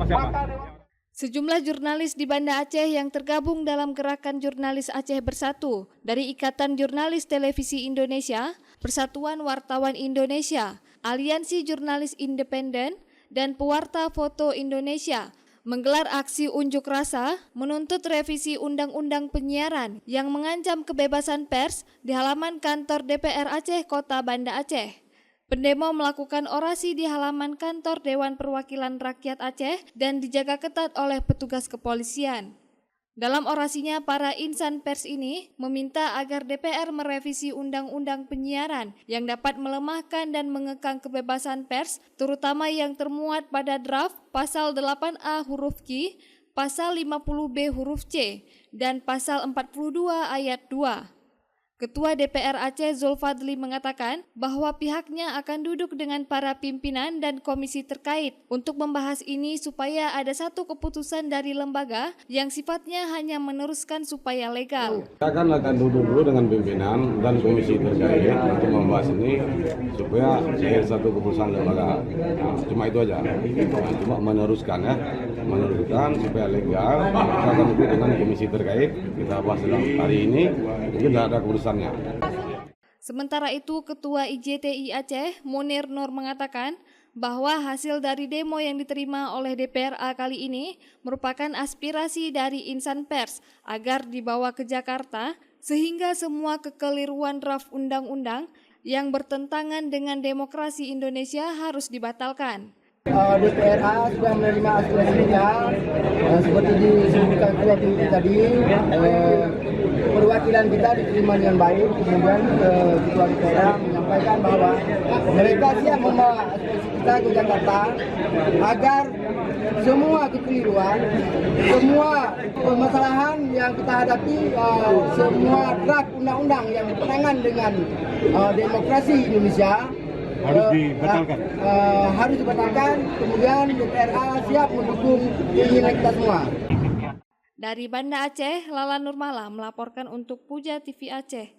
siapa? Sejumlah jurnalis di Banda Aceh yang tergabung dalam gerakan Jurnalis Aceh Bersatu dari Ikatan Jurnalis Televisi Indonesia, Persatuan Wartawan Indonesia, Aliansi Jurnalis Independen, dan Pewarta Foto Indonesia menggelar aksi unjuk rasa menuntut revisi Undang-Undang Penyiaran yang mengancam kebebasan pers di halaman kantor DPR Aceh Kota Banda Aceh. Pendemo melakukan orasi di halaman kantor Dewan Perwakilan Rakyat Aceh dan dijaga ketat oleh petugas kepolisian. Dalam orasinya, para insan pers ini meminta agar DPR merevisi Undang-Undang Penyiaran yang dapat melemahkan dan mengekang kebebasan pers, terutama yang termuat pada draft Pasal 8A huruf Q, Pasal 50B huruf C, dan Pasal 42 ayat 2. Ketua DPR Aceh Zulfadli mengatakan bahwa pihaknya akan duduk dengan para pimpinan dan komisi terkait untuk membahas ini supaya ada satu keputusan dari lembaga yang sifatnya hanya meneruskan supaya legal. Kita akan duduk dulu dengan pimpinan dan komisi terkait untuk membahas ini supaya ada satu keputusan lembaga. Nah, cuma itu aja. Nah, cuma meneruskan supaya legal. Kita akan duduk dengan komisi terkait. Kita bahas dalam hari ini. Mungkin tidak ada keputusan. Sementara itu, Ketua IJTI Aceh, Munir Nur mengatakan bahwa hasil dari demo yang diterima oleh DPRA kali ini merupakan aspirasi dari insan pers agar dibawa ke Jakarta sehingga semua kekeliruan draft undang-undang yang bertentangan dengan demokrasi Indonesia harus dibatalkan. DPRA sudah menerima aspirasinya, seperti disebutkan Ketua Pimpinan tadi, perwakilan kita diterima dengan baik. Kemudian Ketua DPRA menyampaikan bahwa mereka siap membawa aspirasi kita ke Jakarta agar semua kekeliruan, semua permasalahan yang kita hadapi, semua draft undang-undang yang bertentangan dengan demokrasi Indonesia harus dibatalkan. Kemudian DPRA siap mendukung keinginan kita semua. Dari Banda Aceh, Lala Nurmala melaporkan untuk Puja TV Aceh.